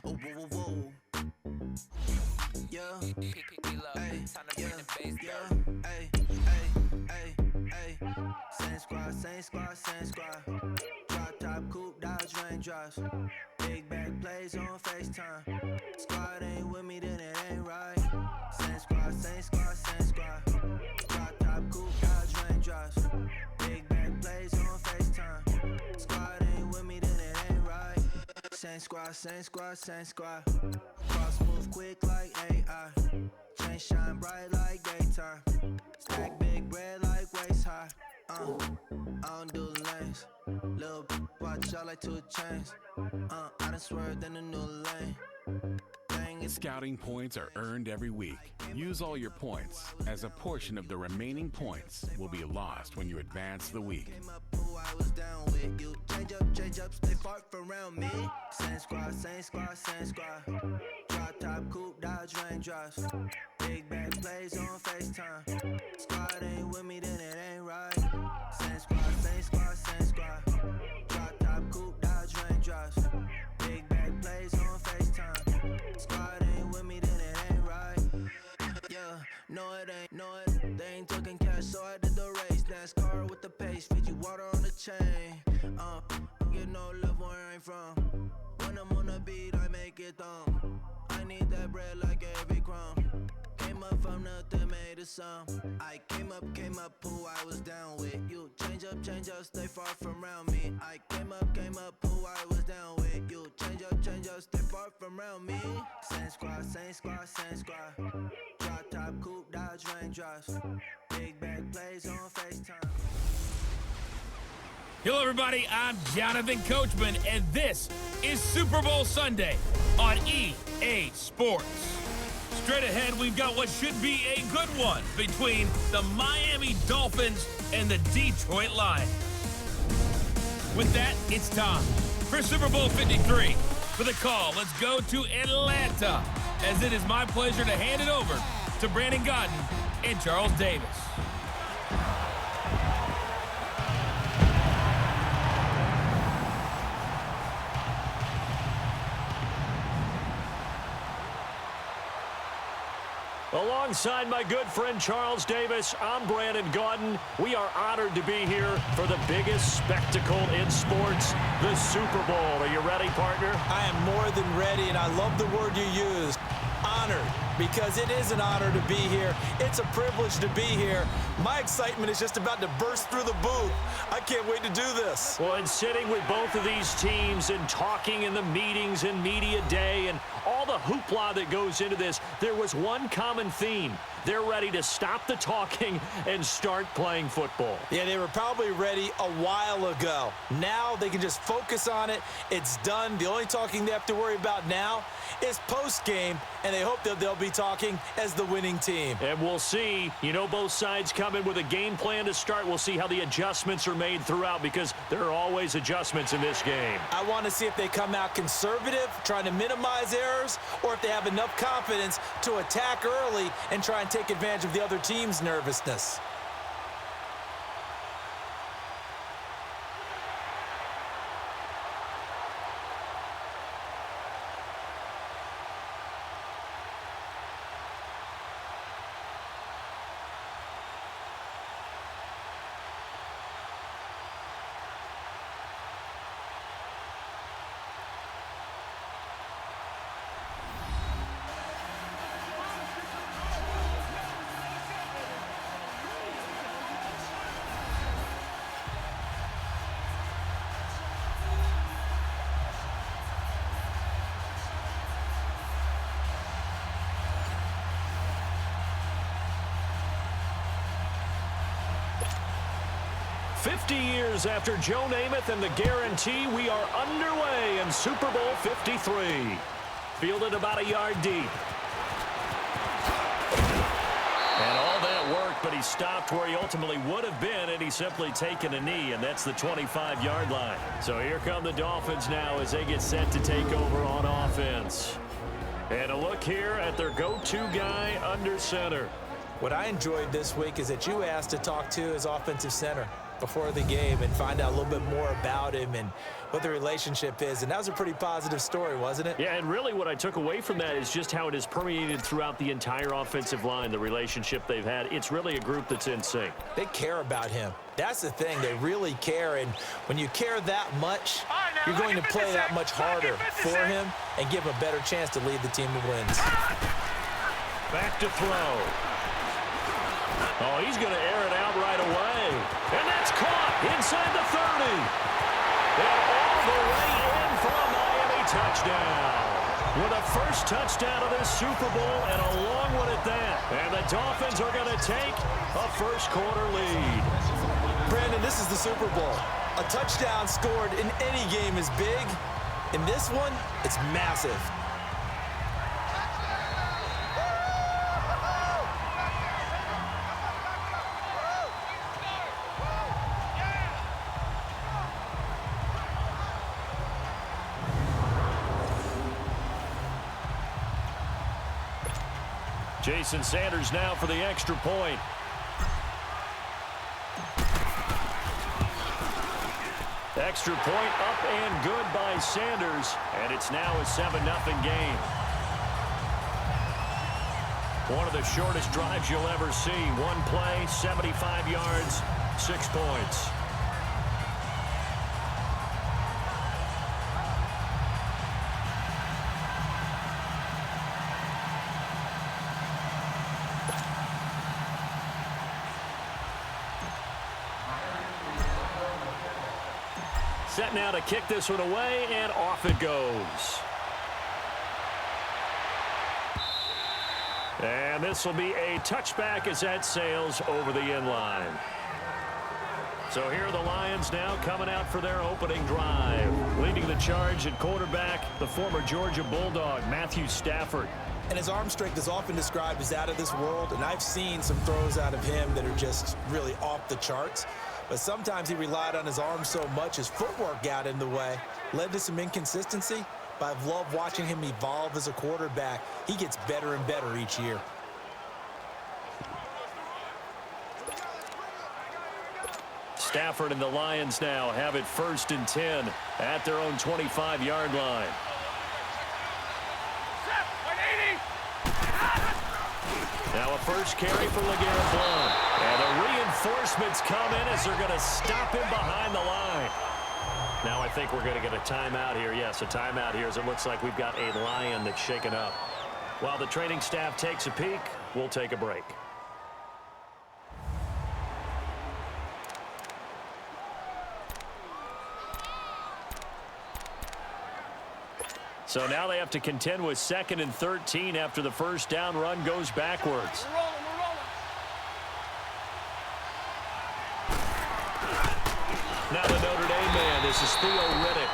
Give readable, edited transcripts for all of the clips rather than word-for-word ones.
Oh, whoa, whoa, whoa. Yeah, ay, yeah, ay, ay, ay. Same squad, same squad, same squad. Drop top, coupe, Dodge raindrops. Big back plays on FaceTime. Squad ain't with me, then it ain't right. Same squad, same squad, same squad. Drop top, coupe, Dodge raindrops. Big back plays on FaceTime. Squad ain't with me, then it ain't right. Same squad, same squad, same squad. Cross move quick like AI. Chain shine bright like daytime. Stack big bread like waist high. I don't do lanes. Lil' watch out like 2 chains. I done swerved in a new lane. Scouting points are earned every week. Use all your points, as a portion of the remaining points will be lost when you advance the week. I was down with you. Change up, stay far from around me. Same squad, same squad, same squad. Drop top, coupe, Dodge raindrops. Big back plays on FaceTime. Squad ain't with me, then it ain't right. Same squad, same squad, same squad. Drop top, coupe, Dodge raindrops. Big back plays on FaceTime. Squad ain't with me, then it ain't right. Yeah, no it ain't, no it. They ain't talking cash, so I did the race. NASCAR with the pace, feed you water on the chain. Get no love where I'm from. When I'm on the beat, I make it thumb. I need that bread like every crumb. Came up from nothing, made a sum. I came up, who I was down with. You change up, stay far from around me. I came up, who I was down with. You change up, stay far from around me. Same squad, same squad, same squad. Drop top, coupe, Dodge raindrops. Big back plays on FaceTime. Hello, everybody. I'm Jonathan Coachman, and this is Super Bowl Sunday on EA Sports. Straight ahead, we've got what should be a good one between the Miami Dolphins and the Detroit Lions. With that, it's time for Super Bowl 53. For the call, let's go to Atlanta, as it is my pleasure to hand it over to Brandon Godden and Charles Davis. Alongside my good friend Charles Davis, I'm Brandon Godden. We are honored to be here for the biggest spectacle in sports, the Super Bowl. Are you ready, partner? I am more than ready, and I love the word you used, honored, because it is an honor to be here. It's a privilege to be here. My excitement is just about to burst through the booth. I can't wait to do this. Well, and sitting with both of these teams and talking in the meetings and media day and all the hoopla that goes into this, there was one common theme. They're ready to stop the talking and start playing football. Yeah, they were probably ready a while ago. Now they can just focus on it. It's done. The only talking they have to worry about now is post-game, and they hope that they'll be talking as the winning team. And we'll see. You know, both sides come in with a game plan to start. We'll see how the adjustments are made throughout, because there are always adjustments in this game. I want to see if they come out conservative, trying to minimize errors, or if they have enough confidence to attack early and try and take advantage of the other team's nervousness. Years after Joe Namath and the guarantee, we are underway in Super Bowl 53. Fielded about a yard deep. And all that worked, but he stopped where he ultimately would have been, and he's simply taken a knee, and that's the 25-yard line. So here come the Dolphins now as they get set to take over on offense. And a look here at their go-to guy under center. What I enjoyed this week is that you asked to talk to his offensive center. before the game and find out a little bit more about him and what the relationship is. And that was a pretty positive story, wasn't it? Yeah, and really what I took away from that is just how it has permeated throughout the entire offensive line, the relationship they've had. It's really a group that's in sync. They care about him. That's the thing. They really care. And when you care that much, you're going to play that much harder for him and give him a better chance to lead the team to wins. Back to throw. Oh, he's going to air it out right away. And that's caught inside the 30. And all the way in for a Miami touchdown. With a first touchdown of this Super Bowl and a long one at that. And the Dolphins are going to take a first quarter lead. Brandon, this is the Super Bowl. A touchdown scored in any game is big. In this one, it's massive. Jason Sanders now for the extra point. Extra point up and good by Sanders, and it's now a 7-0 game. One of the shortest drives you'll ever see. One play, 75 yards, 6 points. Set now to kick this one away, and off it goes. And this will be a touchback as that sails over the end line. So here are the Lions now coming out for their opening drive. Leading the charge at quarterback, the former Georgia Bulldog, Matthew Stafford. And his arm strength is often described as out of this world, and I've seen some throws out of him that are just really off the charts. But sometimes he relied on his arm so much, his footwork got in the way, led to some inconsistency. But I've loved watching him evolve as a quarterback. He gets better and better each year. Stafford and the Lions now have it 1st and 10 at their own 25-yard line. Now a first carry for LeGarrette Blount. And the reinforcements come in as they're going to stop him behind the line. Now I think we're going to get a timeout here. Yes, a timeout here as it looks like we've got a Lion that's shaken up. While the training staff takes a peek, we'll take a break. So now they have to contend with 2nd and 13 after the first down run goes backwards. Now the Notre Dame man, this is Theo Riddick.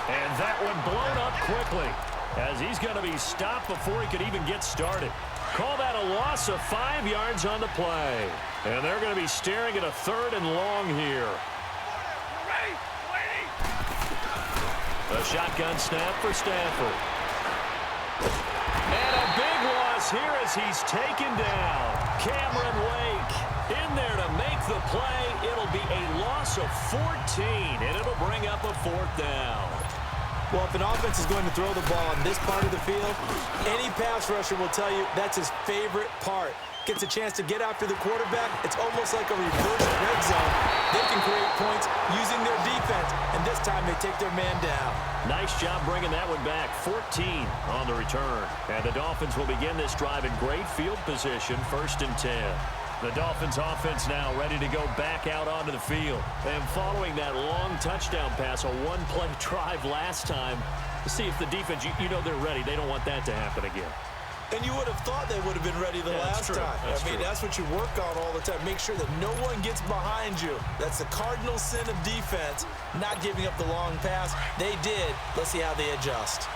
And that one blown up quickly as he's going to be stopped before he could even get started. Call that a loss of 5 yards on the play. And they're going to be staring at a 3rd and long here. A shotgun snap for Stafford. And a big loss here as he's taken down. Cameron Wake in there to make the play. It'll be a loss of 14, and it'll bring up a 4th down. Well, if an offense is going to throw the ball on this part of the field, any pass rusher will tell you that's his favorite part. Gets a chance to get after the quarterback. It's almost like a reverse red zone. They can create points using their defense, and this time they take their man down. Nice job bringing that one back. 14 on the return. And the Dolphins will begin this drive in great field position, 1st and 10. The Dolphins offense now ready to go back out onto the field. And following that long touchdown pass, a one-play drive last time, to see if the defense, you know they're ready. They don't want that to happen again. And you would have thought they would have been ready the last time. I mean, that's what you work on all the time. Make sure that no one gets behind you. That's the cardinal sin of defense, not giving up the long pass. They did. Let's see how they adjust.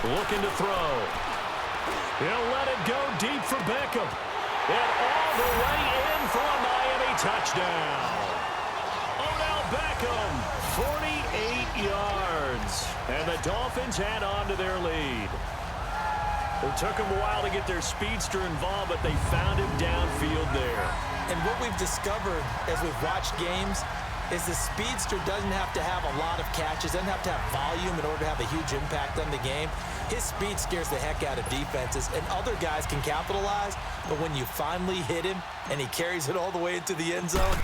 Looking to throw. He'll let it go deep for Beckham. And all the way in for a Miami touchdown. Odell Beckham Beckham, 48 yards. And the Dolphins add on to their lead. It took them a while to get their speedster involved, but they found him downfield there. And what we've discovered as we've watched games is the speedster doesn't have to have a lot of catches, doesn't have to have volume in order to have a huge impact on the game. His speed scares the heck out of defenses, and other guys can capitalize, but when you finally hit him and he carries it all the way into the end zone,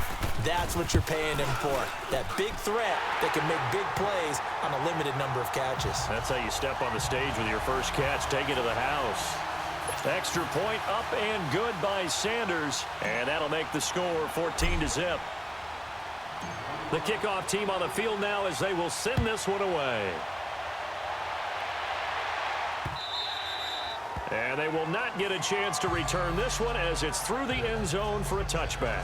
that's what you're paying him for. That big threat that can make big plays on a limited number of catches. That's how you step on the stage with your first catch, take it to the house. Extra point up and good by Sanders, and that'll make the score 14-0. The kickoff team on the field now as they will send this one away. And they will not get a chance to return this one as it's through the end zone for a touchback.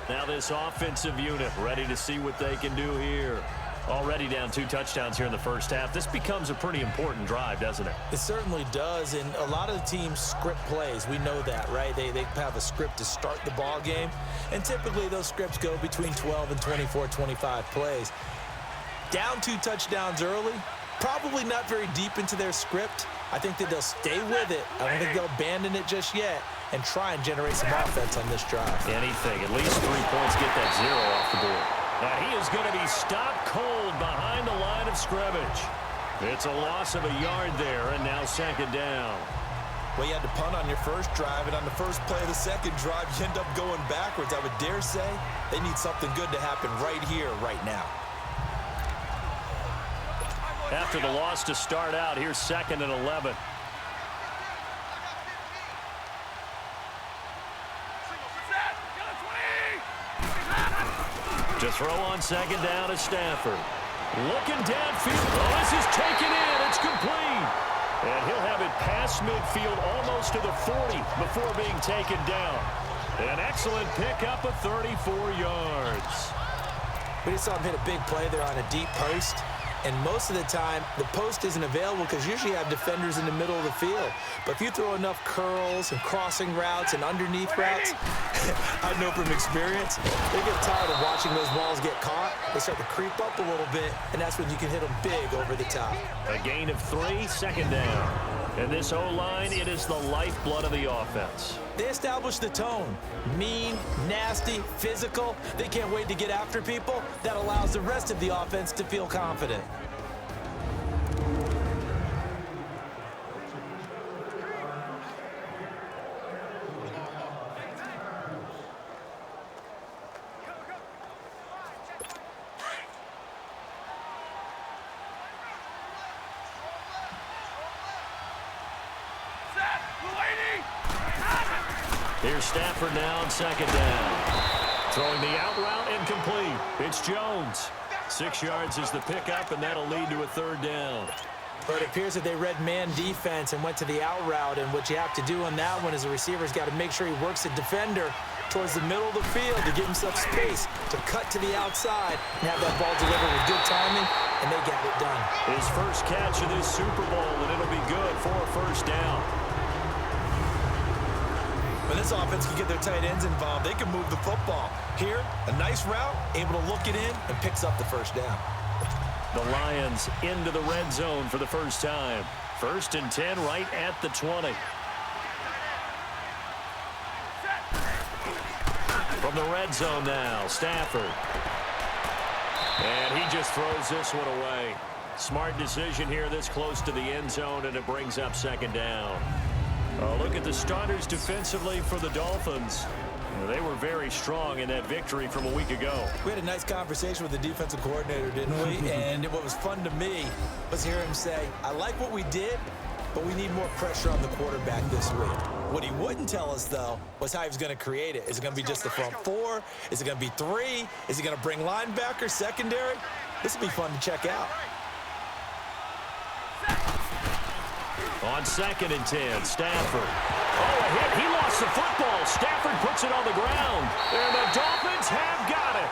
Now this offensive unit ready to see what they can do here. Already down 2 touchdowns here in the first half. This becomes a pretty important drive, doesn't it? It certainly does, and a lot of the teams script plays. We know that, right? They have a script to start the ball game, and typically those scripts go between 12 and 24, 25 plays. Down 2 touchdowns early, probably not very deep into their script. I think that they'll stay with it. I don't think they'll abandon it just yet and try and generate some offense on this drive. Anything, at least 3 points, get that 0 off the board. And he is going to be stopped cold behind the line of scrimmage. It's a loss of a yard there, and now second down. Well, you had to punt on your first drive, and on the first play of the second drive, you end up going backwards. I would dare say they need something good to happen right here, right now. After the loss to start out, here's 2nd and 11. To throw on second down is Stafford. Looking downfield. Oh, this is taken in. It's complete. And he'll have it past midfield almost to the 40 before being taken down. An excellent pickup of 34 yards. We just saw him hit a big play there on a deep post. And most of the time, the post isn't available because usually you have defenders in the middle of the field. But if you throw enough curls and crossing routes and underneath routes, I know from experience, they get tired of watching those balls get caught. They start to creep up a little bit, and that's when you can hit them big over the top. A gain of 3, second down. And this O-line, it is the lifeblood of the offense. They establish the tone. Mean, nasty, physical. They can't wait to get after people. That allows the rest of the offense to feel confident. Here's Stafford now on second down. Throwing the out route incomplete. It's Jones. 6 yards is the pickup, and that'll lead to a third down. But it appears that they read man defense and went to the out route, and what you have to do on that one is the receiver's got to make sure he works the defender towards the middle of the field to give himself space to cut to the outside and have that ball delivered with good timing, and they got it done. His first catch of this Super Bowl, and it'll be good for a first down. When this offense can get their tight ends involved, they can move the football. Here, a nice route, able to look it in, and picks up the first down. The Lions into the red zone for the first time. 1st and 10 right at the 20. From the red zone now, Stafford. And he just throws this one away. Smart decision here this close to the end zone, and it brings up second down. Oh, look at the starters defensively for the Dolphins. They were very strong in that victory from a week ago. We had a nice conversation with the defensive coordinator, didn't we? And what was fun to me was hear him say, I like what we did, but we need more pressure on the quarterback this week. What he wouldn't tell us, though, was how he was going to create it. Is it going to be just the front 4? Is it going to be 3? Is he going to bring linebackers, secondary? This will be fun to check out. On 2nd and 10, Stafford. Oh, a hit. He lost the football. Stafford puts it on the ground. And the Dolphins have got it.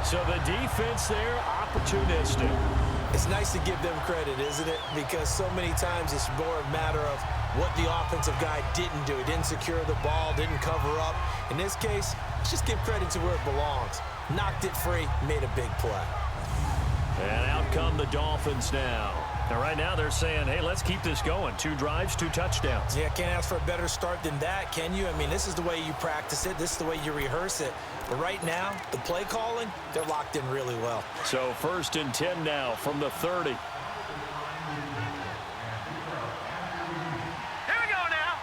So the defense there, opportunistic. It's nice to give them credit, isn't it? Because so many times it's more a matter of what the offensive guy didn't do. He didn't secure the ball, didn't cover up. In this case, let's just give credit to where it belongs. Knocked it free, made a big play. And out come the Dolphins now. Now, right now they're saying, hey, let's keep this going. 2 drives, 2 touchdowns. Yeah, can't ask for a better start than that, can you? I mean, this is the way you practice it. This is the way you rehearse it. But right now, the play calling, they're locked in really well. So 1st and 10 now from the 30. Here we go now.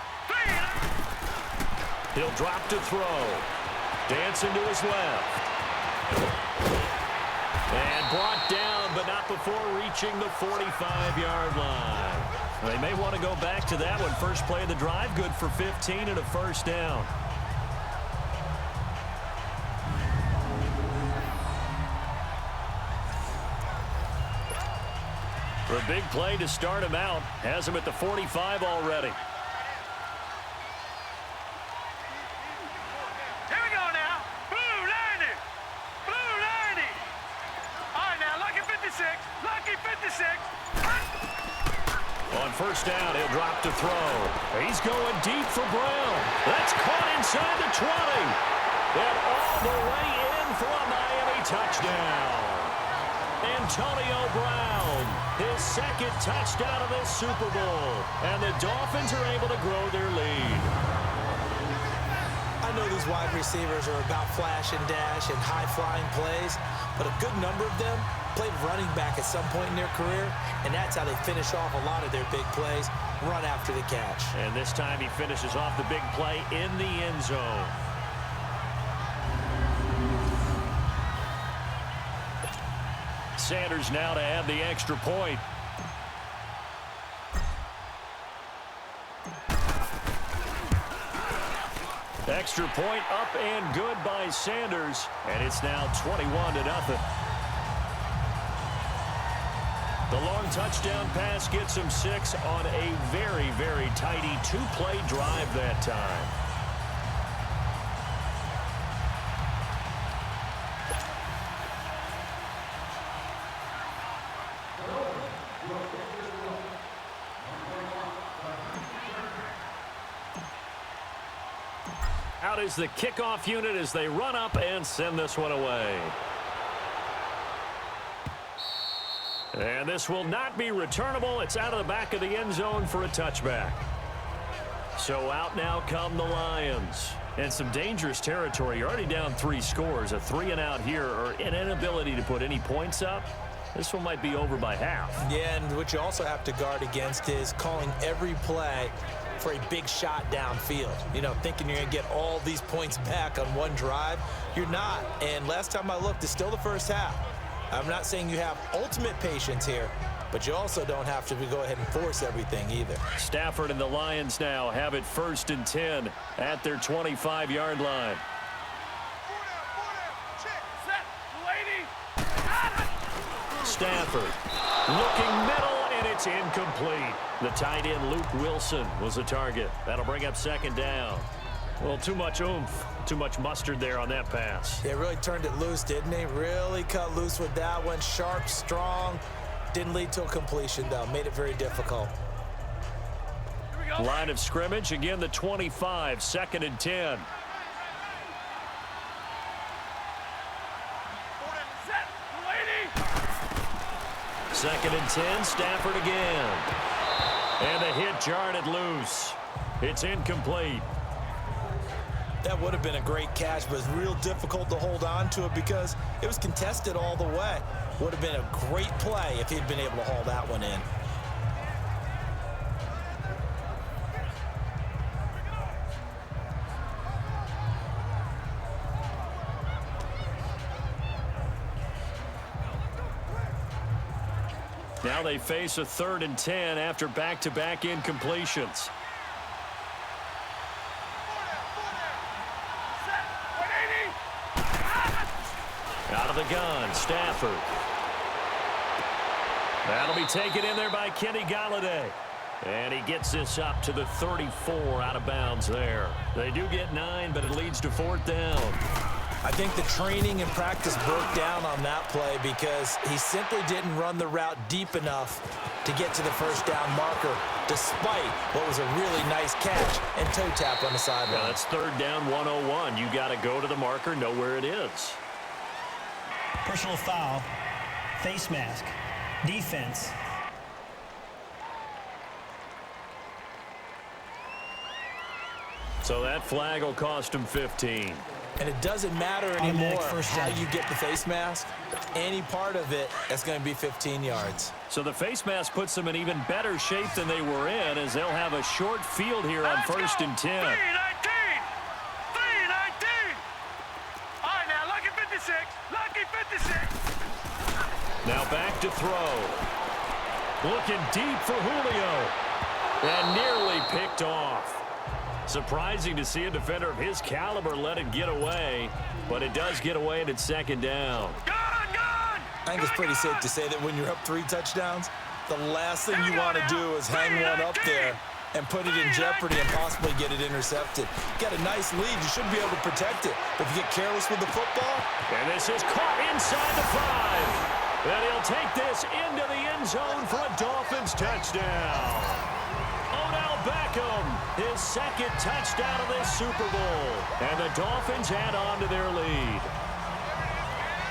3. He'll drop to throw. Dancing to his left. And brought down, but not before reaching the 45-yard line. They may want to go back to that one. First play of the drive, good for 15 and a first down. For a big play to start him out. Has him at the 45 already. On first down, he'll drop to throw. He's going deep for Brown. That's caught inside the 20. And all the way in for a Miami touchdown. Antonio Brown, his 2nd touchdown of this Super Bowl. And the Dolphins are able to grow their lead. I know these wide receivers are about flash and dash and high-flying plays, but a good number of them played running back at some point in their career, and that's how they finish off a lot of their big plays, run after the catch. And this time he finishes off the big play in the end zone. Sanders now to add the extra point. Extra point up and good by Sanders, and it's now 21-0. The long touchdown pass gets him 6 on a very, very tidy 2-play drive that time. Out is the kickoff unit as they run up and send this one away. And this will not be returnable. It's out of the back of the end zone for a touchback. So out now come the Lions. And some dangerous territory. You're already down 3 scores. A 3-and-out here, or an inability to put any points up. This one might be over by half. Yeah, and what you also have to guard against is calling every play for a big shot downfield. You know, thinking you're going to get all these points back on one drive. You're not. And last time I looked, it's still the first half. I'm not saying you have ultimate patience here, but you also don't have to go ahead and force everything either. Stafford and the Lions now have it 1st and 10 at their 25-yard line. Stafford looking middle, and it's incomplete. The tight end Luke Wilson was the target. That'll bring up 2nd down. Well, too much oomph, too much mustard there on that pass. Yeah, really turned it loose, didn't he? Really cut loose with that one. Sharp, strong. Didn't lead to a completion, though. Made it very difficult. Line of scrimmage, again the 25, 2nd and 10. Second and 10, Stafford again. And the hit jarred it loose. It's incomplete. That would have been a great catch, but it's real difficult to hold on to it because it was contested all the way. Would have been a great play if he'd been able to haul that one in. Now they face a 3rd and 10 after back-to-back incompletions. Out of the gun, Stafford. That'll be taken in there by Kenny Golladay. And he gets this up to the 34 out of bounds there. They do get 9, but it leads to 4th down. I think the training and practice broke down on that play because he simply didn't run the route deep enough to get to the first down marker, despite what was a really nice catch and toe tap on the sideline. Yeah, that's third down 101. You got to go to the marker, know where it is. Personal foul, face mask, defense. So that flag will cost him 15. And it doesn't matter anymore how you get the face mask. Any part of it, that's going to be 15 yards. So the face mask puts them in even better shape than they were in, as they'll have a short field here on first and 10. 3-19! 3-19! All right, now, lucky 56. Lucky 56. Now back to throw. Looking deep for Julio. And nearly picked off. Surprising to see a defender of his caliber let it get away, but it does get away and it's second down. I think it's pretty safe to say that when you're up 3 touchdowns, the last thing you want to do is hang one up there and put it in jeopardy and possibly get it intercepted. Get a nice lead, you should be able to protect it. But if you get careless with the football. And this is caught inside the 5. And he'll take this into the end zone for a Dolphins touchdown. Odell Beckham, his second touchdown of this Super Bowl. And the Dolphins add on to their lead.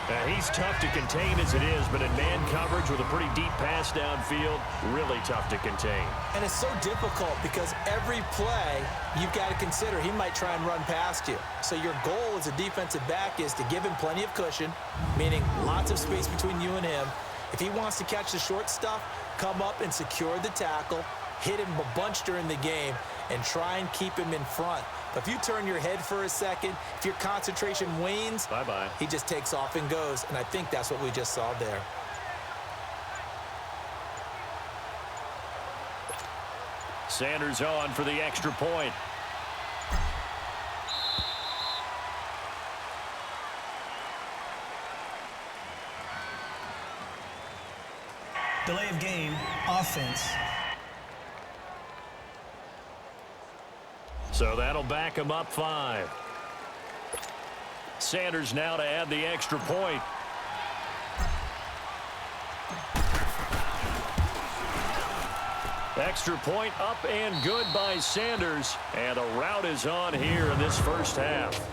Now, he's tough to contain as it is, but in man coverage with a pretty deep pass downfield, really tough to contain. And it's so difficult because every play you've got to consider he might try and run past you. So your goal as a defensive back is to give him plenty of cushion, meaning lots of space between you and him. If he wants to catch the short stuff, come up and secure the tackle, hit him a bunch during the game, and try and keep him in front. But if you turn your head for a second, if your concentration wanes, bye-bye, he just takes off and goes, and I think that's what we just saw there. Sanders on for the extra point. Delay of game, offense. So that'll back him up 5. Sanders now to add the extra point. Extra point up and good by Sanders. And a rout is on here in this first half.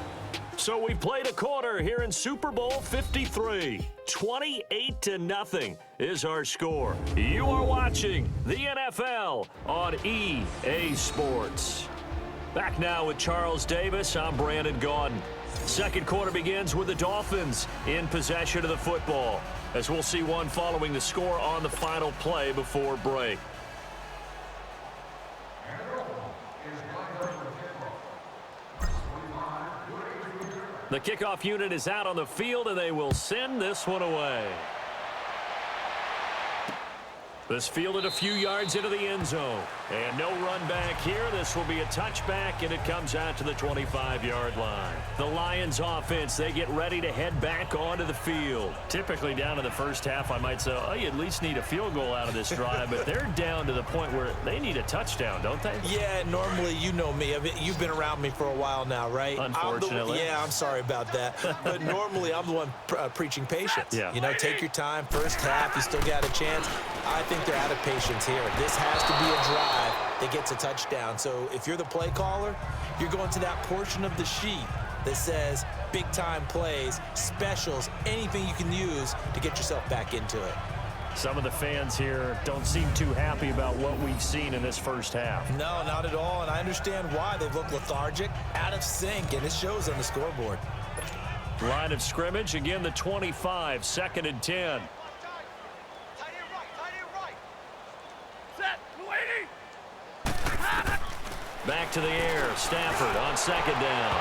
So we played a quarter here in Super Bowl 53. 28-0 is our score. You are watching the NFL on EA Sports. Back now with Charles Davis, I'm Brandon Gaudin. Second quarter begins with the Dolphins in possession of the football, as we'll see one following the score on the final play before break. The kickoff unit is out on the field, and they will send this one away. This fielded a few yards into the end zone. And no run back here. This will be a touchback, and it comes out to the 25-yard line. The Lions offense, they get ready to head back onto the field. Typically down in the first half, I might say, oh, you at least need a field goal out of this drive. But they're down to the point where they need a touchdown, don't they? Yeah, normally, you know me. I mean, you've been around me for a while now, right? Unfortunately. I'm sorry about that. But normally, I'm the one preaching patience. Yeah. You know, take your time. First half, you still got a chance. I think they're out of patience here. This has to be a drive that gets a touchdown. So if you're the play caller, you're going to that portion of the sheet that says big-time plays, specials, anything you can use to get yourself back into it. Some of the fans here don't seem too happy about what we've seen in this first half. No, not at all, and I understand why. They've looked lethargic, out of sync, and it shows on the scoreboard. Line of scrimmage, again the 25, 2nd and 10. Back to the air. Stafford on 2nd down.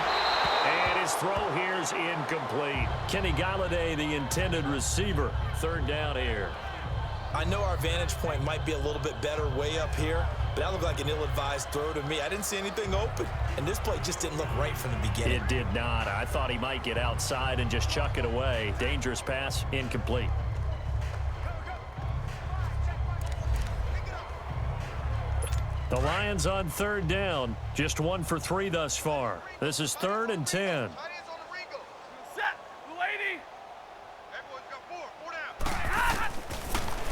And his throw here's incomplete. Kenny Galladay, the intended receiver. 3rd down here. I know our vantage point might be a little bit better way up here, but that looked like an ill-advised throw to me. I didn't see anything open, and this play just didn't look right from the beginning. It did not. I thought he might get outside and just chuck it away. Dangerous pass, incomplete. The Lions on 3rd down, just 1 for 3 thus far. This is 3rd and 10.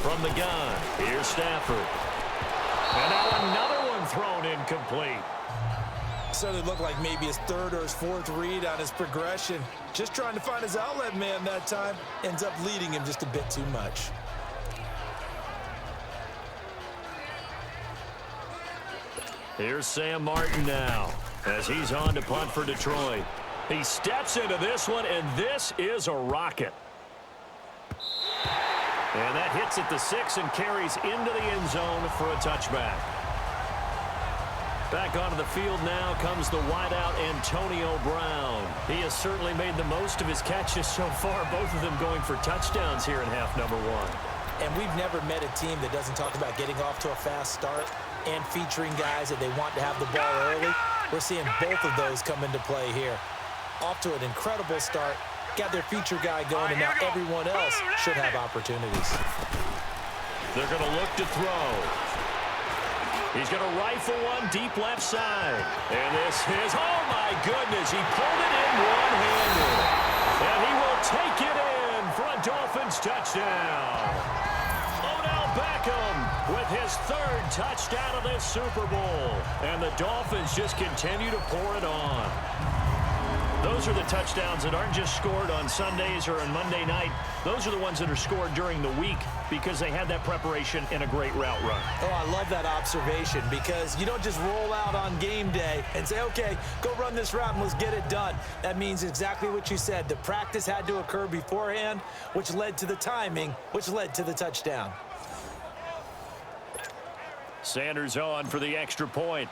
From the gun, here's Stafford. And now another one thrown incomplete. Certainly looked like maybe his third or his fourth read on his progression. Just trying to find his outlet man that time. Ends up leading him just a bit too much. Here's Sam Martin now as he's on to punt for Detroit. He steps into this one, and this is a rocket. And that hits at the 6 and carries into the end zone for a touchback. Back onto the field now comes the wideout Antonio Brown. He has certainly made the most of his catches so far, both of them going for touchdowns here in half number 1. And we've never met a team that doesn't talk about getting off to a fast start and featuring guys that they want to have the ball early. We're seeing both of those come into play here. Off to an incredible start, got their feature guy going, and now everyone else should have opportunities. They're going to look to throw. He's going to rifle one deep left side. And this is, oh my goodness, he pulled it in one-handed. And he will take it in for a Dolphins touchdown. Odell Beckham with his third touchdown of this Super Bowl. And the Dolphins just continue to pour it on. Those are the touchdowns that aren't just scored on Sundays or on Monday night. Those are the ones that are scored during the week because they had that preparation and a great route run. Oh, I love that observation because you don't just roll out on game day and say, okay, go run this route and let's get it done. That means exactly what you said. The practice had to occur beforehand, which led to the timing, which led to the touchdown. Sanders on for the extra point.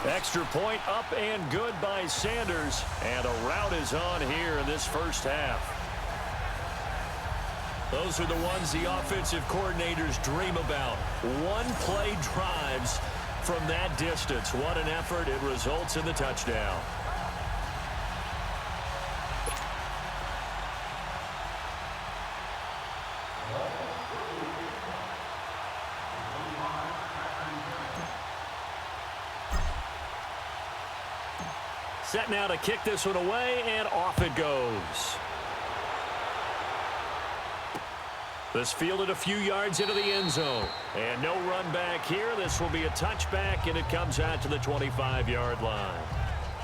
Extra point up and good by Sanders. And a route is on here in this first half. Those are the ones the offensive coordinators dream about. One-play drives from that distance. What an effort. It results in the touchdown. Set now to kick this one away, and off it goes. This fielded a few yards into the end zone. And no run back here. This will be a touchback, and it comes out to the 25-yard line.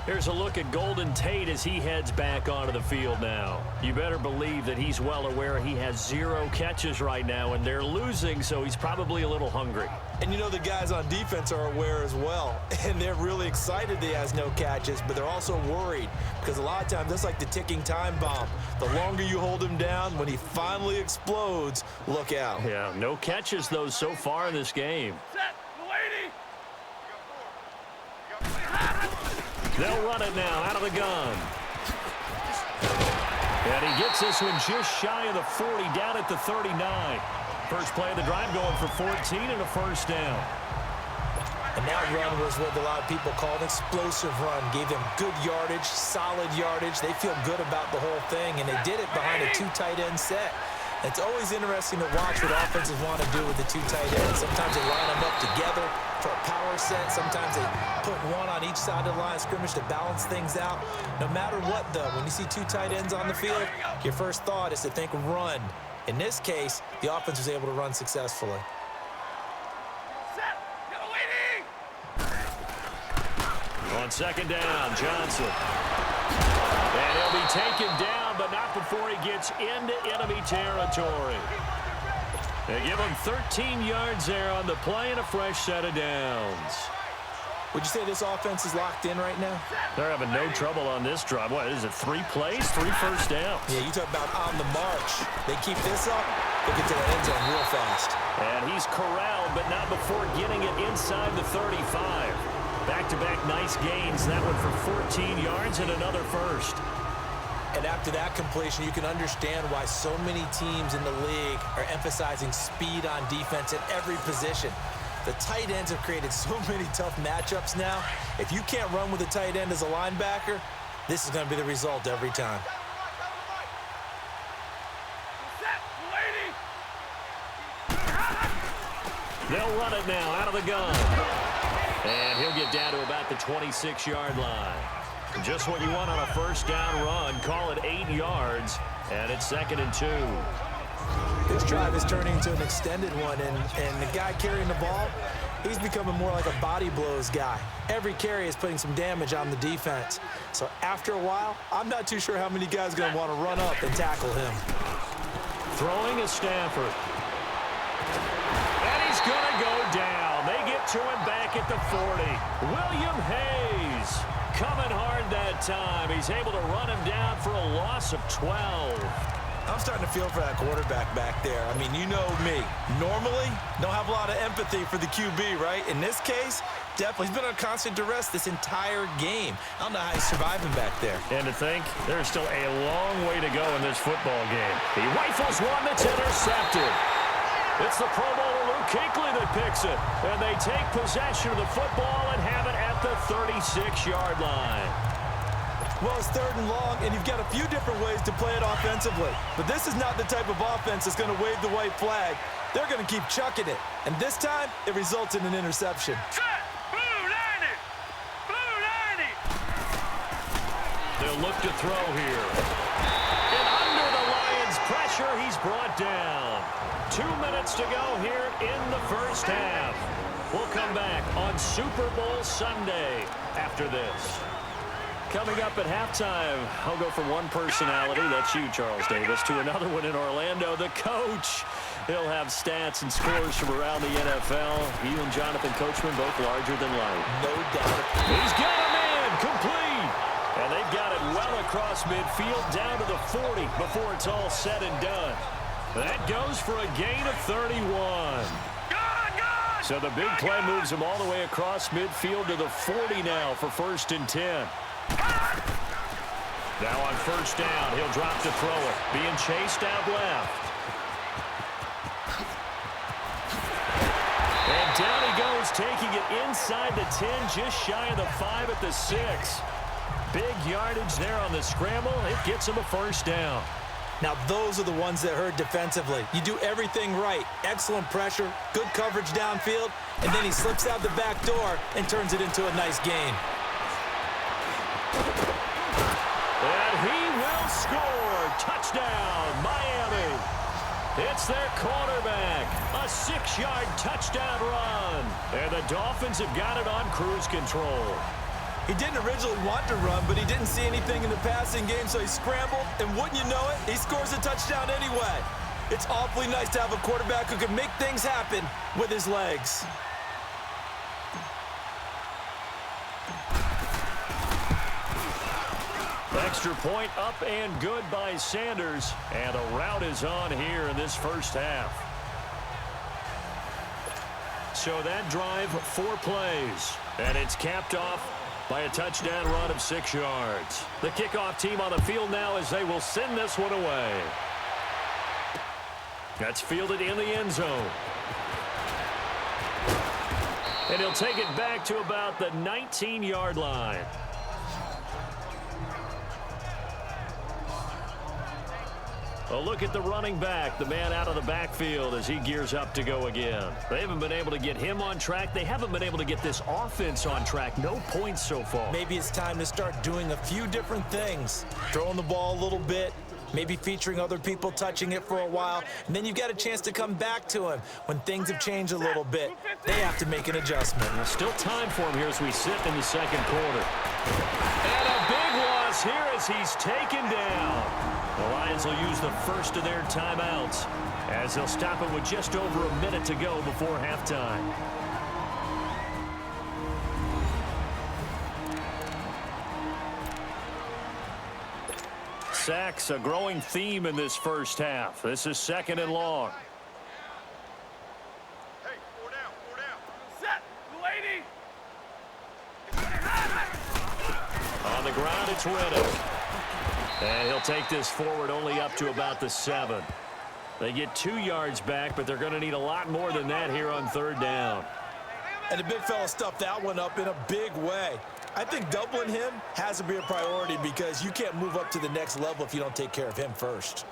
Here's a look at Golden Tate as he heads back onto the field now. You better believe that he's well aware he has 0 catches right now, and they're losing, so he's probably a little hungry. And you know the guys on defense are aware as well. And they're really excited he has no catches, but they're also worried because a lot of times that's like the ticking time bomb. The longer you hold him down, when he finally explodes, look out. Yeah, no catches, though, so far in this game. Set, lady. They'll run it now out of the gun. And he gets this one just shy of the 40, down at the 39. First play of the drive going for 14 and a first down. And that run was what a lot of people call an explosive run. Gave them good yardage, solid yardage. They feel good about the whole thing, and they did it behind a 2 tight end set. It's always interesting to watch what offenses want to do with the 2 tight ends. Sometimes they line them up together for a power set. Sometimes they put one on each side of the line of scrimmage to balance things out. No matter what, though, when you see 2 tight ends on the field, your first thought is to think run. In this case, the offense was able to run successfully. Set, get lady. On second down, Johnson. And he'll be taken down, but not before he gets into enemy territory. They give him 13 yards there on the play and a fresh set of downs. Would you say this offense is locked in right now? They're having no trouble on this drive. What is it, 3 plays, 3 first downs? Yeah, you talk about on the march. They keep this up, they'll get to the end zone real fast. And he's corralled, but not before getting it inside the 35. Back-to-back nice gains. That one for 14 yards and another first. And after that completion, you can understand why so many teams in the league are emphasizing speed on defense at every position. The tight ends have created so many tough matchups now. If you can't run with a tight end as a linebacker, this is going to be the result every time. Set, lady. They'll run it now out of the gun. And he'll get down to about the 26-yard line. Just what you want on a first down run. Call it 8 yards, and it's 2nd and 2. This drive is turning into an extended one, and the guy carrying the ball, he's becoming more like a body blows guy. Every carry is putting some damage on the defense. So after a while, I'm not too sure how many guys are going to want to run up and tackle him. Throwing is Stafford. And he's going to go down. They get to him back at the 40. William Hayes coming hard that time. He's able to run him down for a loss of 12. I'm starting to feel for that quarterback back there. I mean, you know me. Normally, don't have a lot of empathy for the QB, right? In this case, definitely. He's been on constant duress this entire game. I don't know how he's surviving back there. And to think, there's still a long way to go in this football game. He rifles one that's intercepted. It's the Pro Bowler Luke Kuechly that picks it. And they take possession of the football and have it at the 36-yard line. Well, it's 3rd and long, and you've got a few different ways to play it offensively. But this is not the type of offense that's going to wave the white flag. They're going to keep chucking it. And this time, it results in an interception. Set! Blue 90! Blue 90! They'll look to throw here. And under the Lions' pressure, he's brought down. 2 minutes to go here in the first half. We'll come back on Super Bowl Sunday after this. Coming up at halftime, I'll go from one personality, that's you, Charles Davis, to another one in Orlando, the coach. He'll have stats and scores from around the NFL. He and Jonathan Coachman both larger than life. No doubt. He's got a man, complete. And they've got it well across midfield, down to the 40 before it's all said and done. That goes for a gain of 31. So the big play moves him all the way across midfield to the 40 now for 1st and 10. Now on first down, he'll drop to throw it. Being chased out left. And down he goes, taking it inside the 10, just shy of the 5 at the 6. Big yardage there on the scramble. It gets him a first down. Now, those are the ones that hurt defensively. You do everything right. Excellent pressure, good coverage downfield, and then he slips out the back door and turns it into a nice gain. And he will score. Touchdown, Miami. It's their quarterback. A 6-yard touchdown run. And the Dolphins have got it on cruise control. He didn't originally want to run, but he didn't see anything in the passing game, so he scrambled, and wouldn't you know it, he scores a touchdown anyway. It's awfully nice to have a quarterback who can make things happen with his legs. Extra point up and good by Sanders, and a rout is on here in this first half. So that drive, 4 plays, and it's capped off by a touchdown run of 6 yards. The kickoff team on the field now as they will send this one away. That's fielded in the end zone. And he'll take it back to about the 19-yard line. A look at the running back, the man out of the backfield as he gears up to go again. They haven't been able to get him on track. They haven't been able to get this offense on track. No points so far. Maybe it's time to start doing a few different things. Throwing the ball a little bit, maybe featuring other people touching it for a while, and then you've got a chance to come back to him when things have changed a little bit. They have to make an adjustment. There's still time for him here as we sit in the second quarter. And a big loss here as he's taken down. The Lions will use the first of their timeouts as they'll stop it with just over a minute to go before halftime. Sacks, a growing theme in this first half. This is 2nd and long. Hey, 4 down, 4 down. Set, lady. On the ground, it's Reddick. And he'll take this forward only up to about the 7. They get 2 yards back, but they're going to need a lot more than that here on 3rd down. And the big fella stuffed that one up in a big way. I think doubling him has to be a priority because you can't move up to the next level if you don't take care of him first.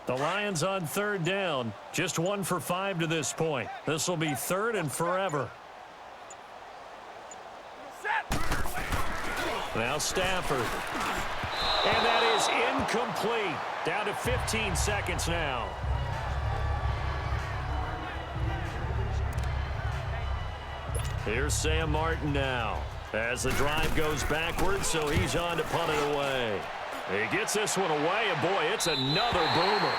The Lions on 3rd down, just 1 for 5 to this point. This will be 3rd and forever. Set. Now Stafford. And that is incomplete. Down to 15 seconds now. Here's Sam Martin now. As the drive goes backwards, so he's on to punt it away. He gets this one away, and boy, it's another boomer.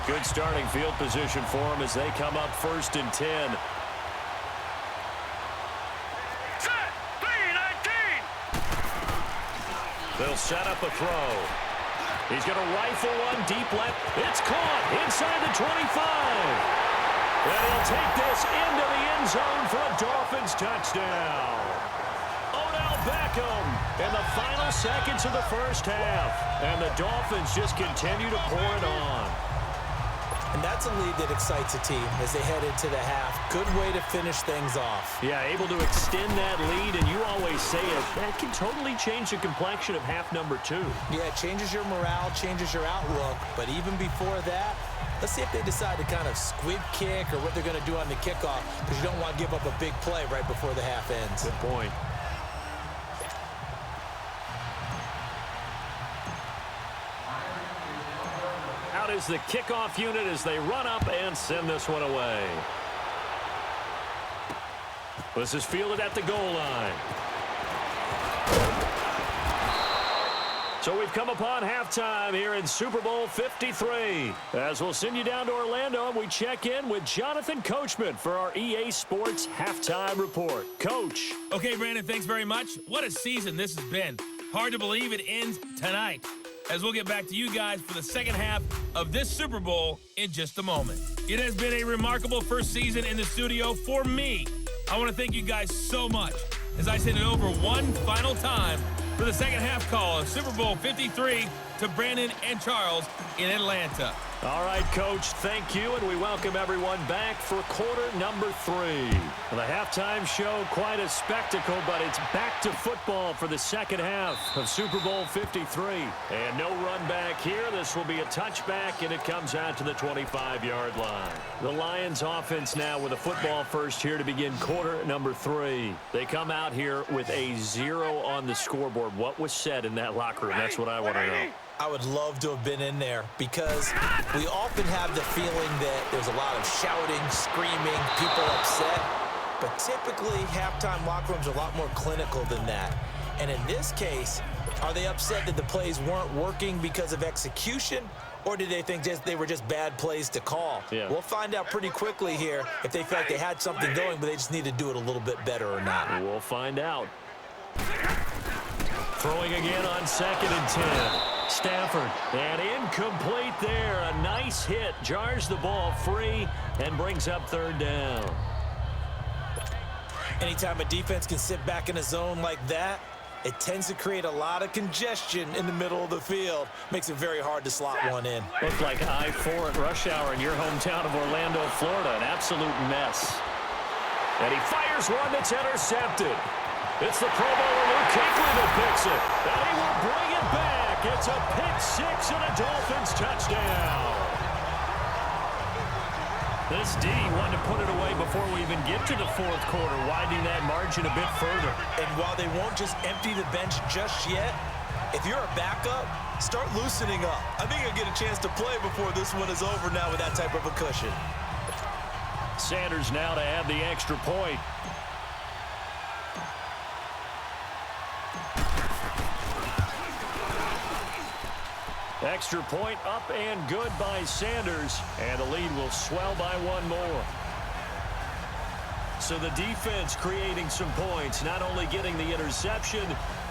Good starting field position for them as they come up 1st and 10. Set, 3-19. They'll set up a throw. He's going to rifle one deep left. It's caught inside the 25. And he'll take this into the end zone for a Dolphins touchdown. Odell Beckham in the final seconds of the first half. And the Dolphins just continue to pour it on. And that's a lead that excites a team as they head into the half. Good way to finish things off. Yeah, able to extend that lead, and you always say it, that can totally change the complexion of half number 2. Yeah, it changes your morale, changes your outlook. But even before that, let's see if they decide to kind of squib kick or what they're going to do on the kickoff, because you don't want to give up a big play right before the half ends. Good point. Out is the kickoff unit as they run up and send this one away. This is fielded at the goal line. So we've come upon halftime here in Super Bowl 53. As we'll send you down to Orlando, and we check in with Jonathan Coachman for our EA Sports Halftime Report. Coach. Okay, Brandon, thanks very much. What a season this has been. Hard to believe it ends tonight, as we'll get back to you guys for the second half of this Super Bowl in just a moment. It has been a remarkable first season in the studio for me. I want to thank you guys so much as I send it over one final time for the second half call of Super Bowl 53 to Brandon and Charles in Atlanta. All right, Coach, thank you, and we welcome everyone back for quarter number 3. The halftime show, quite a spectacle, but it's back to football for the second half of Super Bowl 53. And no run back here. This will be a touchback, and it comes out to the 25-yard line. The Lions offense now with a football first here to begin quarter number 3. They come out here with a 0 on the scoreboard. What was said in that locker room? That's what I want to know. I would love to have been in there because we often have the feeling that there's a lot of shouting, screaming, people upset. But typically, halftime locker rooms are a lot more clinical than that. And in this case, are they upset that the plays weren't working because of execution? Or did they think they were just bad plays to call? Yeah. We'll find out pretty quickly here if they felt like they had something going, but they just need to do it a little bit better or not. We'll find out. Throwing again on 2nd and 10. Stafford, and incomplete there. A nice hit, jars the ball free, and brings up 3rd down. Anytime a defense can sit back in a zone like that, it tends to create a lot of congestion in the middle of the field. Makes it very hard to slot one in. Looked like I-4 at rush hour in your hometown of Orlando, Florida. An absolute mess. And he fires one that's intercepted. It's the Pro Bowler Luke Kuechly that picks it. And he will bring it back. It's a pick 6 and a Dolphins touchdown. This D wanted to put it away before we even get to the 4th quarter, widening that margin a bit further. And while they won't just empty the bench just yet, if you're a backup, start loosening up. I think you'll get a chance to play before this one is over now with that type of a cushion. Sanders now to add the extra point. Extra point up and good by Sanders, and the lead will swell by 1 more. So the defense creating some points, not only getting the interception,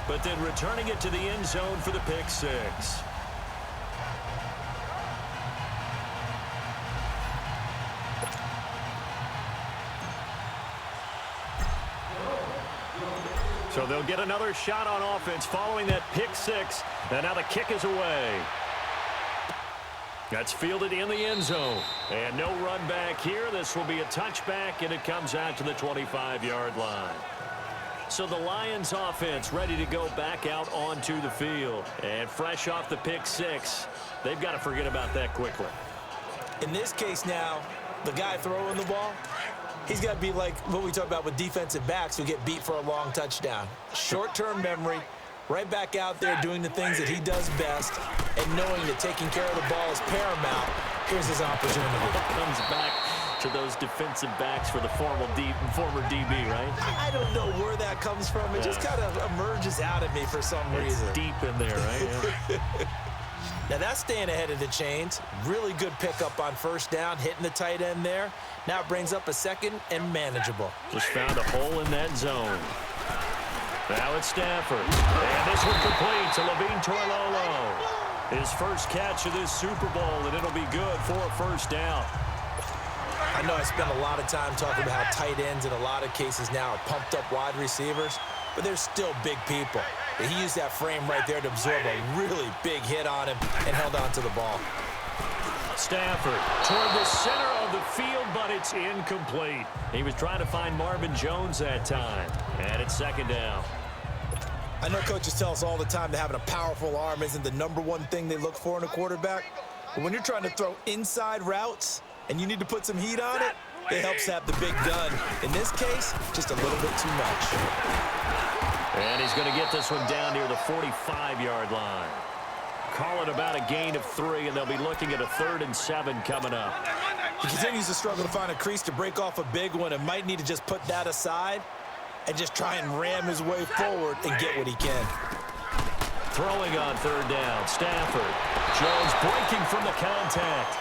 but then returning it to the end zone for the pick 6. So they'll get another shot on offense following that pick 6, and now the kick is away. That's fielded in the end zone. And no run back here. This will be a touchback, and it comes out to the 25-yard line. So the Lions offense ready to go back out onto the field. And fresh off the pick six, they've got to forget about that quickly. In this case now, the guy throwing the ball, he's got to be like what we talk about with defensive backs who get beat for a long touchdown. Short-term memory, right back out there doing the things that he does best, and knowing that taking care of the ball is paramount. Here's his opportunity. Comes back to those defensive backs for the former DB, right? I don't know where that comes from. It just kind of emerges out of me for some reason. It's deep in there, right? Now that's staying ahead of the chains. Really good pickup on first down, hitting the tight end there. Now it brings up a second and manageable. Just found a hole in that zone. Now it's Stafford. And this one complete to Levine Toilolo. His first catch of this Super Bowl, and it'll be good for a first down. I know I spent a lot of time talking about how tight ends in a lot of cases now are pumped up wide receivers, but they're still big people. He used that frame right there to absorb a really big hit on him and held on to the ball. Stafford toward the center of the field, but it's incomplete. He was trying to find Marvin Jones that time, and it's second down. I know coaches tell us all the time that having a powerful arm isn't the #1 thing they look for in a quarterback, but when you're trying to throw inside routes and you need to put some heat on it, it helps have the big gun. In this case, just a little bit too much. And he's going to get this one down near the 45-yard line. Call it about a gain of 3, and they'll be looking at a 3rd and 7 coming up. He continues to struggle to find a crease to break off a big one and might need to just put that aside and just try and ram his way forward and get what he can. Throwing on 3rd down, Stafford. Jones breaking from the contact.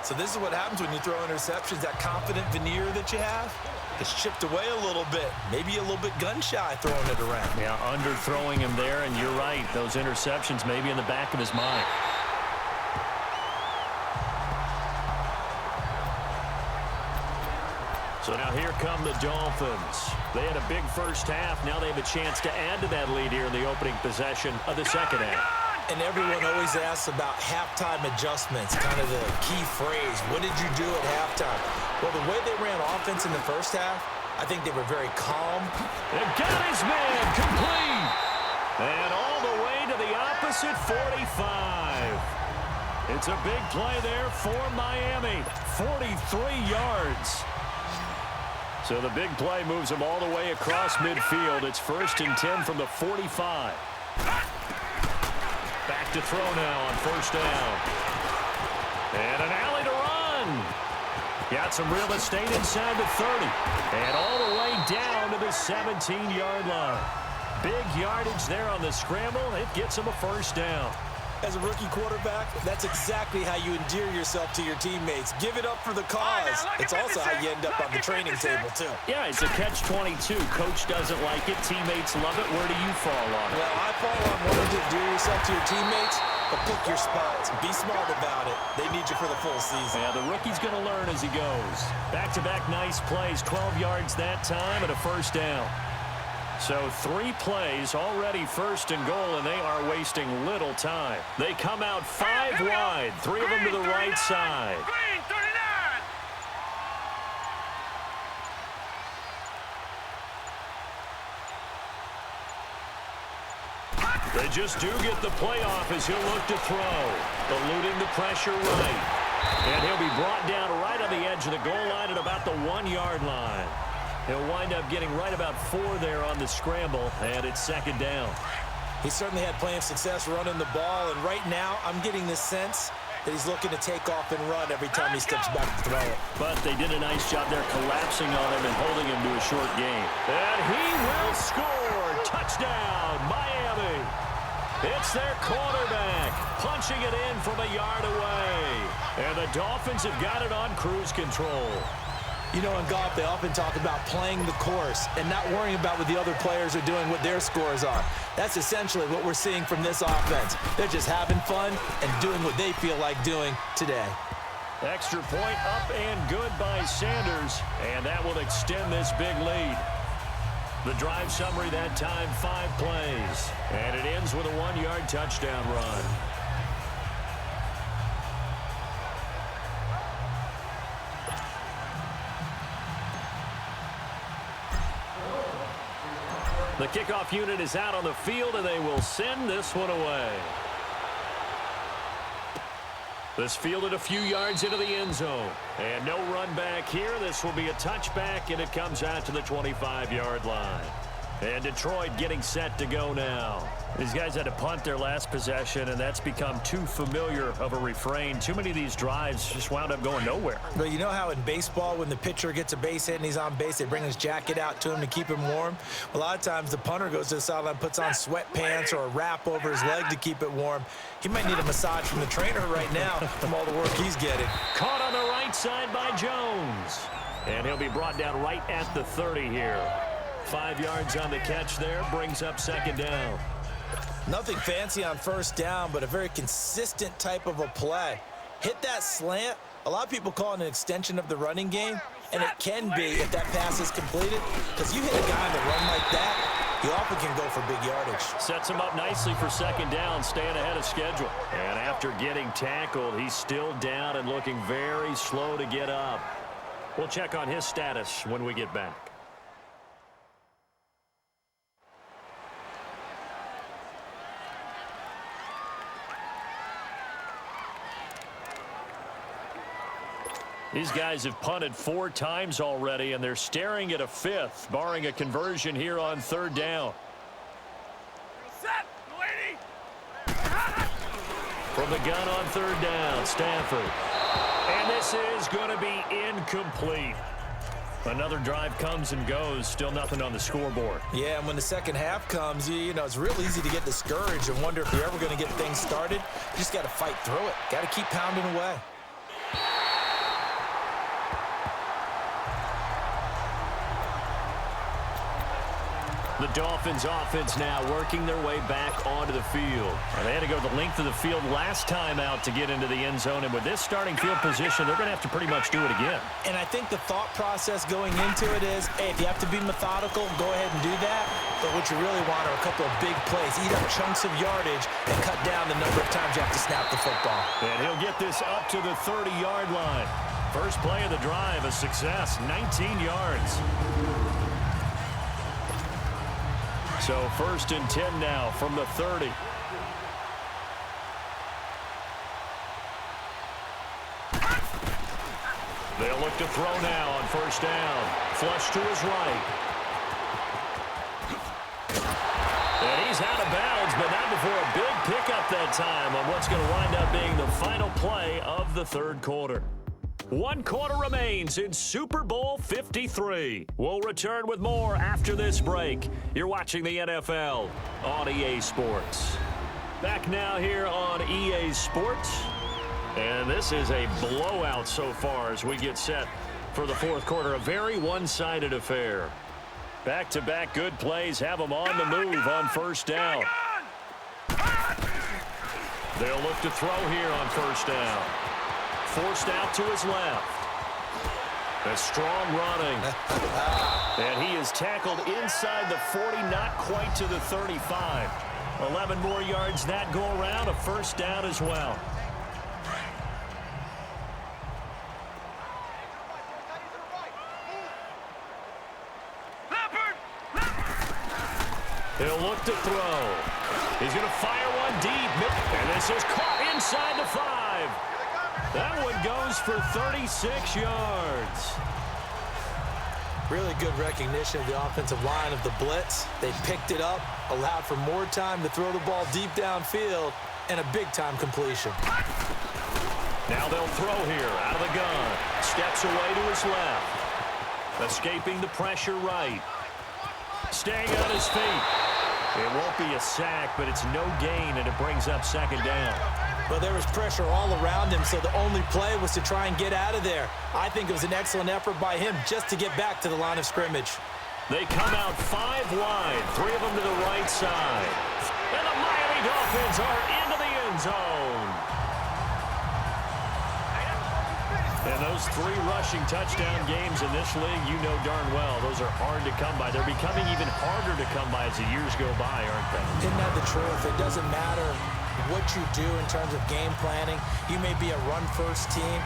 So this is what happens when you throw interceptions. That confident veneer that you have, it's chipped away a little bit. Maybe a little bit gun-shy throwing it around. Yeah, underthrowing him there, and you're right. Those interceptions may be in the back of his mind. So now here come the Dolphins. They had a big first half. Now they have a chance to add to that lead here in the opening possession of the second half. And everyone always asks about halftime adjustments, kind of the key phrase. What did you do at halftime? Well, the way they ran offense in the first half, I think they were very calm. They've got his man complete. And all the way to the opposite 45. It's a big play there for Miami. 43 yards. So the big play moves them all the way across midfield. It's 1st and 10 from the 45. Back to throw now on first down. And an alley to run. Got some real estate inside the 30. And all the way down to the 17-yard line. Big yardage there on the scramble. It gets him a first down. As a rookie quarterback, that's exactly how you endear yourself to your teammates. Give it up for the cause. It's also how you end up on the training table, too. Yeah, it's a catch-22. Coach doesn't like it. Teammates love it. Where do you fall on it? Well, I fall on wanting to endear yourself to your teammates, but pick your spots. Be smart about it. They need you for the full season. Yeah, the rookie's going to learn as he goes. Back-to-back nice plays. 12 yards that time and a first down. So 3 plays, already 1st and goal, and they are wasting little time. They come out 5 wide, 3 of them to the right side. Green, 39. They just do get the playoff as he'll look to throw. Eluding the pressure right. And he'll be brought down right on the edge of the goal line at about the 1-yard line. He'll wind up getting right about 4 there on the scramble, and it's second down. He certainly had plenty of success running the ball, and right now I'm getting the sense that he's looking to take off and run every time he steps back to throw it. But they did a nice job there collapsing on him and holding him to a short gain. And he will score. Touchdown, Miami. It's their quarterback punching it in from a yard away. And the Dolphins have got it on cruise control. You know, in golf, they often talk about playing the course and not worrying about what the other players are doing, what their scores are. That's essentially what we're seeing from this offense. They're just having fun and doing what they feel like doing today. Extra point up and good by Sanders, and that will extend this big lead. The drive summary that time, 5 plays, and it ends with a 1-yard touchdown run. The kickoff unit is out on the field, and they will send this one away. This fielded a few yards into the end zone. And no run back here. This will be a touchback, and it comes out to the 25-yard line. And Detroit getting set to go now. These guys had to punt their last possession, and that's become too familiar of a refrain. Too many of these drives just wound up going nowhere. Well, you know how in baseball, when the pitcher gets a base hit and he's on base, they bring his jacket out to him to keep him warm? A lot of times the punter goes to the sideline, puts on sweatpants or a wrap over his leg to keep it warm. He might need a massage from the trainer right now from all the work he's getting. Caught on the right side by Jones. And he'll be brought down right at the 30 here. 5 yards on the catch there, brings up second down. Nothing fancy on first down, but a very consistent type of a play. Hit that slant. A lot of people call it an extension of the running game, and it can be if that pass is completed, because you hit a guy on the run like that, he often can go for big yardage. Sets him up nicely for second down, staying ahead of schedule. And after getting tackled, he's still down and looking very slow to get up. We'll check on his status when we get back. These guys have punted 4 times already, and they're staring at a 5th, barring a conversion here on third down. Set, lady. From the gun on third down, Stafford. And this is going to be incomplete. Another drive comes and goes, still nothing on the scoreboard. Yeah, and when the second half comes, you know, it's real easy to get discouraged and wonder if you're ever going to get things started. You just got to fight through it. Got to keep pounding away. The Dolphins offense now working their way back onto the field. And they had to go the length of the field last time out to get into the end zone. And with this starting field position, they're going to have to pretty much do it again. And I think the thought process going into it is, hey, if you have to be methodical, go ahead and do that. But what you really want are a couple of big plays. Eat up chunks of yardage and cut down the number of times you have to snap the football. And he'll get this up to the 30-yard line. First play of the drive, a success, 19 yards. So 1st and 10 now from the 30. They'll look to throw now on first down. Flush to his right. And he's out of bounds, but not before a big pickup that time on what's going to wind up being the final play of the third quarter. 1 quarter remains in Super Bowl 53. We'll return with more after this break. You're watching the NFL on EA Sports. Back now here on EA Sports. And this is a blowout so far as we get set for the fourth quarter. A very one-sided affair. Back-to-back good plays have them on the move on first down. They'll look to throw here on first down. Forced out to his left. A strong running. And he is tackled inside the 40, not quite to the 35. 11 more yards that go around, a first down as well. He'll look to throw. He's going to fire one deep. And this is caught inside the 5. That one goes for 36 yards. Really good recognition of the offensive line of the blitz. They picked it up, allowed for more time to throw the ball deep downfield, and a big-time completion. Now they'll throw here out of the gun. Steps away to his left. Escaping the pressure right. Staying on his feet. It won't be a sack, but it's no gain, and it brings up second down. Well, there was pressure all around him, so the only play was to try and get out of there. I think it was an excellent effort by him just to get back to the line of scrimmage. They come out 5 wide, 3 of them to the right side. And the Miami Dolphins are into the end zone. And those 3 rushing touchdown games in this league, you know darn well, those are hard to come by. They're becoming even harder to come by as the years go by, aren't they? Isn't that the truth? It doesn't matter what you do in terms of game planning. You may be a run-first team,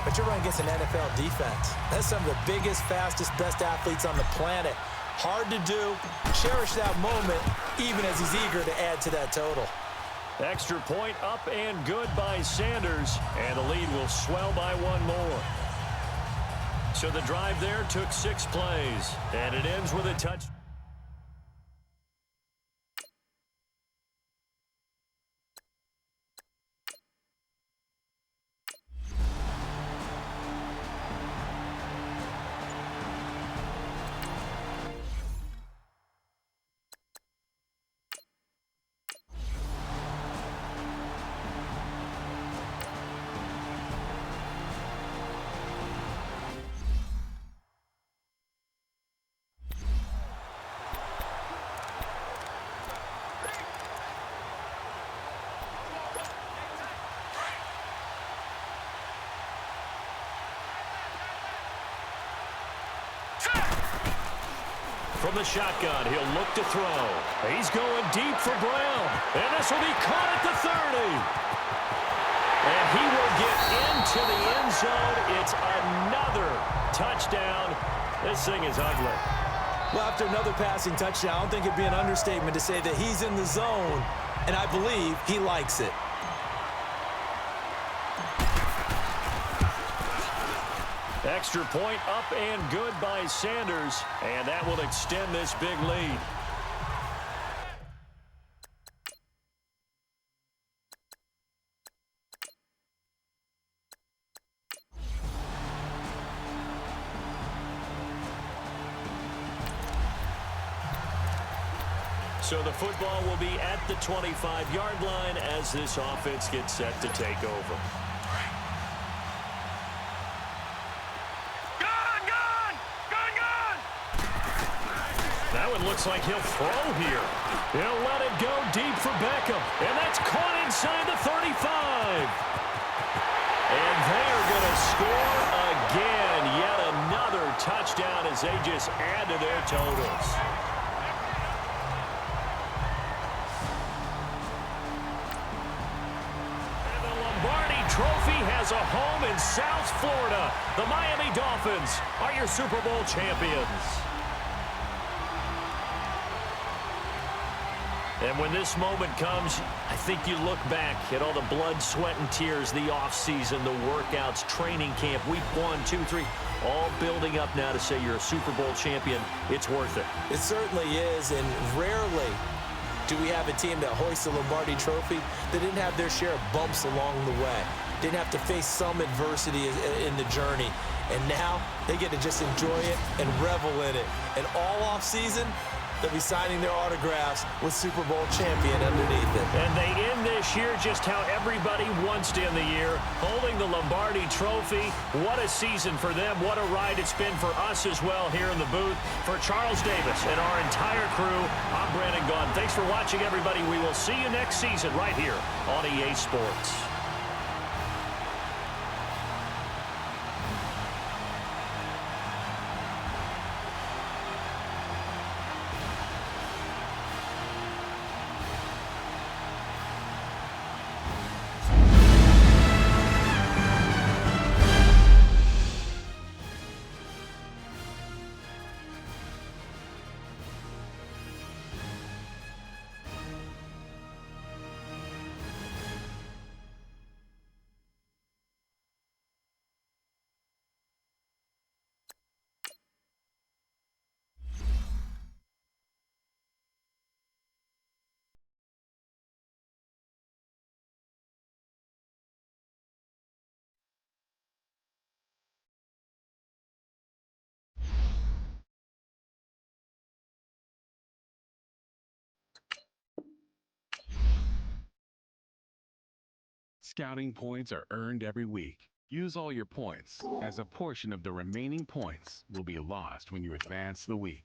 but you're running against an NFL defense. That's some of the biggest, fastest, best athletes on the planet. Hard to do. Cherish that moment, even as he's eager to add to that total. Extra point up and good by Sanders, and the lead will swell by one more. So the drive there took 6 plays, and it ends with a touch. From the shotgun, he'll look to throw. He's going deep for Brown. And this will be caught at the 30. And he will get into the end zone. It's another touchdown. This thing is ugly. Well, after another passing touchdown, I don't think it'd be an understatement to say that he's in the zone, and I believe he likes it. Extra point up and good by Sanders, and that will extend this big lead. So the football will be at the 25-yard line as this offense gets set to take over. That one looks like he'll throw here. He'll let it go deep for Beckham. And that's caught inside the 35. And they're going to score again. Yet another touchdown as they just add to their totals. And the Lombardi Trophy has a home in South Florida. The Miami Dolphins are your Super Bowl champions. And when this moment comes, I think you look back at all the blood, sweat, and tears, the offseason, the workouts, training camp, week 1, 2, 3, all building up now to say you're a Super Bowl champion. It's worth it. It certainly is, and rarely do we have a team that hoists the Lombardi Trophy that didn't have their share of bumps along the way, didn't have to face some adversity in the journey, and now they get to just enjoy it and revel in it. And all offseason, they'll be signing their autographs with Super Bowl champion underneath it. And they end this year just how everybody wants to end the year, holding the Lombardi Trophy. What a season for them. What a ride it's been for us as well here in the booth. For Charles Davis and our entire crew, I'm Brandon Gaudin. Thanks for watching, everybody. We will see you next season right here on EA Sports. Scouting points are earned every week. Use all your points, as a portion of the remaining points will be lost when you advance the week.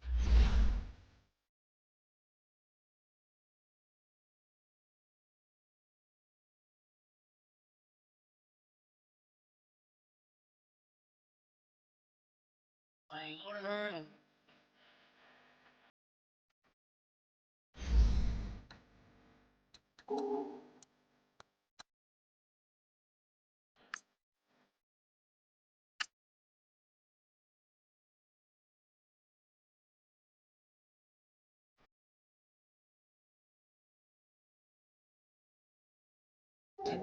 Look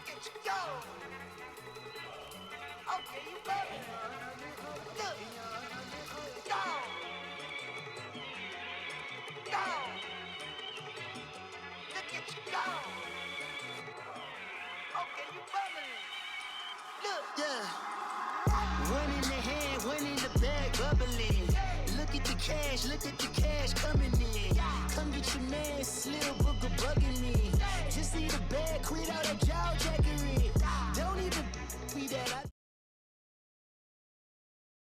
at you go! Okay, you love it. Look! Go! Go! Look at you go! Okay, you bubbling. Look! Yeah. One in the hand, one in the bag, bubbling. Look at the cash coming in. Come get your man, Slim Booger bugging me. Just need a bag, quit all that jaw jacking.